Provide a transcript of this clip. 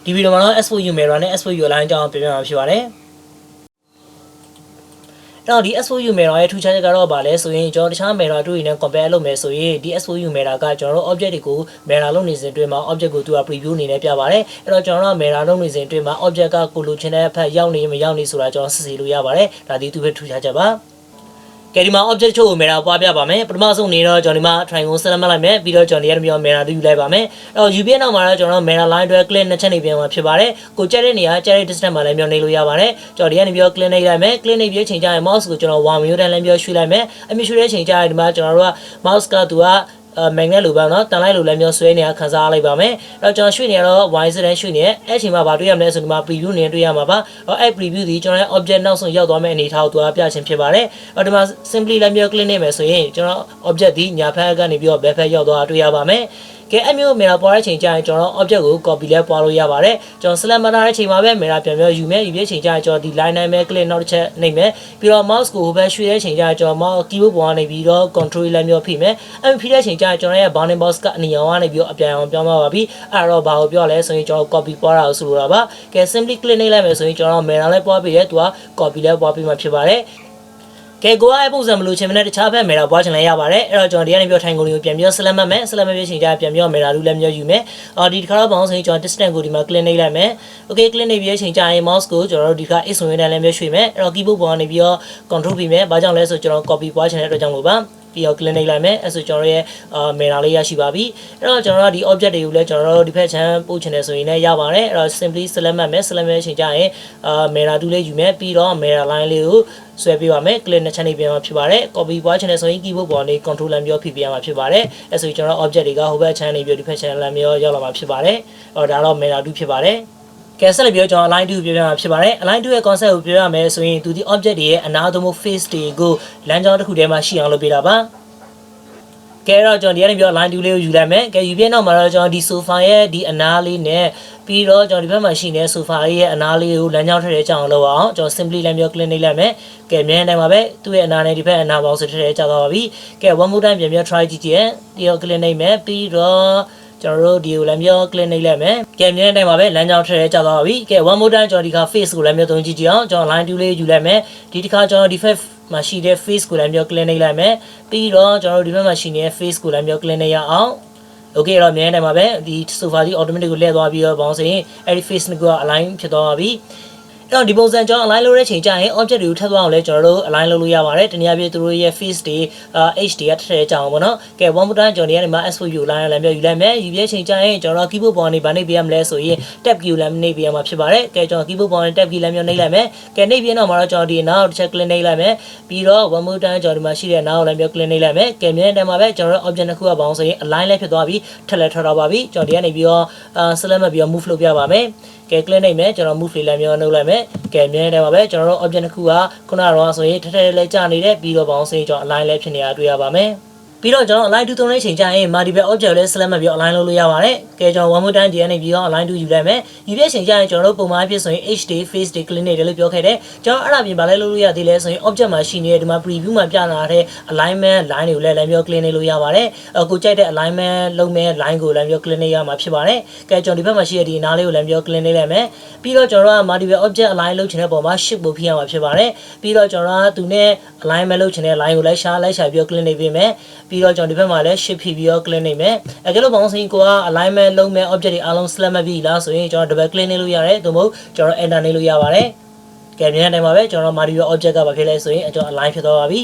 ဒီဗီဒီယိုမှာတော့ S4U mirror နဲ့ S4U align အကြောင်းပြောပြမှာဖြစ်ပါတယ်တော့ဒီ S4U mirror ရဲ့ထူးခြားချက်ကတော့ဗာလဲဆိုရင်ကျွန်တော်တခြား mirror တို့နဲ့ compare လုပ်မယ်ဆိုရင်ဒီ S4U mirror ကကျွန်တော်တို့ object တွေကို mirror လုပ်နေစဉ်အတွင်းမှာ object ကိုသူက preview အနေနဲ့ပြပါတယ်အဲ့တော့ကျွန်တော်တို့ mirror လုပ်နေစဉ်အတွင်းမှာ object ကကိုလိုချင်တဲ့အဖက်ရောက်နေမရောက်နေဆိုတာကျွန်တော်စစ်ဆေးလို့ရပါတယ်ဒါဒီသူပဲထူးခြားချက်ပါကဲဒီမှာ object ချို့ကို mirror ပွားပြပါမယ်ပထမဆုံးနေတော့ကျွန်တော်ဒီမှာ triangle select မှတ်လိုက်မယ်ပြီးတော့ကျွန်တော်ဒီကနေပြီးတော့ mirror တူယူလိုက်ပါမယ်အဲ့တော့ UV နောက်မှာတော့ကျွန်တော် mirror line အတွက် click နှစ်ချက်နေပြန်မှာဖြစ်ပါတယ်ကိုကြက်တဲ့နေရာကြက်တဲ့ distance မှာလည်းမျိုးနေလို့ရပါတယ်ကျွန်တော်ဒီကနေပြီးတော့ click နေလိုက်မယ် click နေပြီးချိန်ကျရင် mouse ကိုကျွန်တော် 1 minute တိုင်းလည်းပြီးတော့ရွှေ့လိုက်မယ်အမြင့်ရွှေ့တဲ့ချိန်ကျရင်ဒီမှာကျွန်တော်တို့က mouse ကသူကmagnet လိုပါเนาะတန်လိုက်လိုလည်းမျိုးဆွဲနေတာခန်းစားလိုက်ပါမယ်အဲ့တော့ကျွန်တော်ရွှေ့နေတော့ y စတဲ့ရွှေ့နေအဲ့ချိန်မှာဗာတွေ့ရမလဲဆိုဒီမှာ preview နေတွေ့ရမှာပါအဲ့ preview ဒီကျွန်တော်ရဲ့ object နောက်ဆုံးရောက်သွားမယ့်အနေအထားကိုသူကပြချင်ဖြစ်ပါတယ်အဲ့ဒီမှာ simply လည်းမျိုး click နေမယ်ဆိုရင်ကျွန်တော် object ဒီညာဘက်ကနေပြီးတော့ဘယ်ဘက်ရောက်သွားတွေ့ရပါမယ်ကဲအမျိုး mirror ပွားတဲ့ချိန်ကျရင်ကျွန်တော် object ကို copy လဲပွားလို့ရပါတယ်ကျွန်တော် select မှတ်ထားတဲ့ချိန်မှာပဲ mirror ပြန်ပြီးယူမယ်ယူပြီးချိန်ကျရင်ကျွန်တော်ဒီ line တိုင်းပဲ click နောက်တစ်ချက်နှိပ်မယ်ပြီးတော့ mouse ကိုဟိုဘက်ရွှေ့တဲ့ချိန်ကျရင်ကျွန်တော် mouse keyboard ပေါ်ကနေပြီးတော့ control လည်းမျိုးဖိမယ်အဲ့ဖိတဲ့ချိန်ကျရင်ကျွန်တော်ရဲ့ bounding box ကအနီရောင်ကနေပြီးတော့အပြန်အောင်ပြောင်းသွားပါပြီအဲ့တော့ဘာကိုပြောလဲဆိုရင်ကျွန်တော် copy ပွားတာကိုဆိုလိုတာပါကဲ simply click နှိပ်လိုက်မယ်ဆိုရင်ကျွန်တော် mirror လဲပွားပြီးတယ်သူက copy လဲပွားပြီးမှဖြစ်ပါတယ်ကဲကိုအဲ့ပုံစံမလို့ချင်းမနဲ့တခြားဘက် mirror ပွားချင်လည်းရပါတယ်အဲ့တော့ကျွန်တော်ဒီကနေပြီးတော့ထိုင်ကုန်လေးကိုပြန်ပြီးတော့ select မှတ်မယ် select မှတ်ပြီးချိန်ကျပြန်ပြီးတော့ mirror လူလည်းမျိုးယူမယ်ဒီတစ်ခါတော့ဘောင်းဆိုရင်ကျွန်တော် distance ကိုဒီမှာ click နှိပ်လိုက်မယ် okay click နှိပ်ပြီးချိန်ကျရင် mouse ကိုကျွန်တော်တို့ဒီခါ x ဆိုရင်လည်းမျိုးရွှေ့မယ်အဲ့တော့ keyboard ပေါ်ကနေပြီးတော့ control ပြီးမယ်ဘာကြောင့်လဲဆိုကျွန်တော် copy ပွားချင်တဲ့အတွက်ကြောင့်လို့ပါပြီးတော့ click နှိပ်လိုက်မယ်အဲ့ဆိုကျွန်တော်ရဲ့ mirror လေးရရှိပါပြီအဲ့တော့ကျွန်တော်တို့ဒီ object တွေကိုလည်းကျွန်တော်တို့ဒီဖက်ချမ်းပို့ချင်တယ်ဆိုရင်လည်းရပါတယ်အဲ့တော့ simply select မှတ်မယ် select မှတ်ချိန်ကျရင်mirror 2လေးယူမယ်ပြီးတော့ mirror line လေးကိုဆွဲပေးပါမယ် click နှစ်ချက်နေပြန်မှာဖြစ်ပါတယ် copy ပွားချင်တယ်ဆိုရင် keyboard ပေါ်နေ control လမ်းပြောဖိပေးရမှာဖြစ်ပါတယ်အဲ့ဆိုကျွန်တော် object တွေကဟိုဘက်ချမ်းနေပြီးဒီဖက်ချမ်းလမ်းပြောရောက်လာမှာဖြစ်ပါတယ်အဲ့တော့ဒါတော့ mirror 2ဖြစ်ပါတယ်ကဲဆက်လက်ပြီးတော့ကျွန်တော် align 2ပြောပြမှာဖြစ်ပါတယ် align 2ရဲ့ concept ကိုပြောရမယ်ဆိုရင်သူဒီ object တွေရဲ့အနာသို့မဟုတ် face တွေကိုလမ်းကြောင်းတစ်ခုထဲမှာရှိအောင်လုပ်ပေးတာပါကဲတော့ကျွန်တော်ဒီကနေပြီးတော့ line 2လေးကိုယူလိုက်မယ်ကဲယူပြီးနောက်မှာတော့ကျွန်တော်ဒီ sofa ရဲ့ဒီအနားလေးနဲ့ပြီးတော့ကျွန်တော်ဒီဘက်မှာရှိနေတဲ့ sofa လေးရဲ့အနားလေးကိုလမ်းကြောင်းထည့်တဲ့ကြောင်းလုပ်အောင်ကျွန်တော် simply လမ်းပြော click နှိပ်လိုက်မယ်ကဲမြန်တိုင်းမှာပဲသူ့ရဲ့အနားနဲ့ဒီဘက်အနားပေါင်းဆိုထည့်တဲ့ကြောင်းသွားပါပြီကဲ one more time ပြန်ပြီး try ကြည့်ကြည့်ရင်ဒီတော့ click နှိပ်မယ်ပြီးတော့ကျွန်တော်တို့ဒီကိုလမ်းပြော click နှိပ်လိုက်မယ်ကဲမြန်တိုင်းမှာပဲလမ်းကြောင်းထည့်တဲ့ကြောင်းသွားပါပြီကဲ one more time ကျွန်တော်ဒီခါ face ကိုလမ်းပြောသုံးကြည့်ကြည့်အောင်ကျွန်တော် line 2လေးယူလိုက်မယ်ဒီတစ်ခါကျွန်တော်ဒီ မှာရှိတဲ့ face ကိုလည်းမျိုး click နှိပ်လိုက်မယ်ပြီးတော့ကျွန်တော်တို့ဒီဘက်မှာရှိနေတဲ့ face ကိုလည်းမျိုး click နှိပ်ရအောင် okay တော့မြန်တိုင်းမှာပဲဒီ sofa ကြီး automatic ကိုလှည့်သွားပြီးတော့ဘောင်းဆိုရင်အဲ့ဒီ face က align ဖြစ်သွားပါပြီအဲ့တော့ဒီပုံစံကျွန်တော် align လုပ်တဲ့ချိန်ကျရင် object တွေကိုထပ်သွားအောင်လဲကျွန်တော်တို့ align လုပ်လို့ရပါတယ်တနည်းအားဖြင့်သူတို့ရဲ့ face တွေ HD ကထည့်တဲ့ကြောင်းပေါ့နော်ကဲ one more time ကျွန်တော်ဒီကနေမှာ S4U align လည်းမျိုးယူလိုက်မယ်ယူပြချိန်ကျရင်ကျွန်တော် keyboard ပေါ်ကနေဗာနှိပ်ပေးရမလဲဆိုရင် tab key လည်းနှိပ်ပေးရမှာဖြစ်ပါတယ်ကဲကျွန်တော် keyboard ပေါ်ကနေ tab key လည်းမျိုးနှိပ်လိုက်မယ်ကဲနှိပ်ပြီးတော့မှာတော့ကျွန်တော်ဒီနောက်တစ်ချက် click နှိပ်လိုက်မယ်ပြီးတော့ one more time ကျွန်တော်ဒီမှာရှိတဲ့နောက်လည်းမျိုး click နှိပ်လိုက်မယ်ကဲမြန်တယ်မှာပဲကျွန်တော်တို့ object တစ်ခုကပေါင်းဆိုရင် align လည်းဖြစ်သွားပြီထပ်လည်းထွက်တော့ပါပြီကျွန်တော်ဒီကနေပြီးတော့ select မှတ်ပြီးတော့ move လုပ်ပြပါမယ်ကဲ click နှိပ်မယ်ကျွန်တော် move လေးလည်းမျိုးနှုတ်လိုက်မယ်ကဲမြန်တယ်မှာပဲကျွန်တော်တို့ object တစ်ခုကခုနကတော့ဆိုရင်ထထလေးကြာနေတဲ့ပြီးတော့ပေါင်းဆိုရင်ကျွန်တော် align လည်းဖြစ်နေတာတွေ့ရပါမယ်ပြီးတော့ကျွန်တော် align 2သုံးတဲ့ချိန်ကျရင် multiple object လေး select မှတ်ပြီး align လုပ်လို့ရပါတယ်ကဲကျွန်တော် one more time ဒီကနေပြီးတော့ align 2ယူလိုက်မယ်ယူပြချိန်ကျရင်ကျွန်တော်တို့ပုံမှန်အဖြစ်ဆိုရင် HD face တွေ click နေတယ်လို့ပြောခဲ့တယ်ကျွန်တော်အဲ့ဒါပြင်ပါလဲလုပ်လို့ရသေးလဲဆိုရင် object မှာရှိနေတဲ့ဒီမှာ preview မှာပြလာတဲ့ alignment line တွေကိုလည်းပြော click နေလို့ရပါတယ်ကိုကြိုက်တဲ့ alignment လုပ်မဲ့ line ကိုလည်းပြော click နေရမှာဖြစ်ပါတယ်ကဲကျွန်တော်ဒီဘက်မှာရှိတဲ့ဒီအနားလေးကိုလည်းပြော click နေလိုက်မယ်ပြီးတော့ကျွန်တော်တို့က multiple object align လုပ်ချင်တဲ့ပုံမှာ shift ကိုဖိရမှာဖြစ်ပါတယ်ပြီးတော့ကျွန်တော်ကသူနဲ့ alignment လုပ်ချင်တဲ့ line ကိုလိုက်ရှာပြီး click နေပေးမယ်ပြီးတော့ကျွန်တော်ဒီဘက်မှာလည်း shift ဖိပြီးတော့ click နေမယ်ကဲလို့ပေါင်းစင်ကိုက alignment လုပ်မဲ့ object တွေအားလုံး select မှတ်ပြီးလားဆိုရင်ကျွန်တော် double click နေလို့ရတယ်သို့မဟုတ်ကျွန်တော် enter နေလို့ရပါတယ်ကဲမြန်တိုင်းမှာပဲကျွန်တော် multiple object ကဘာဖြစ်လဲဆိုရင်ကျွန်တော် align ဖြစ်သွားပါပြီ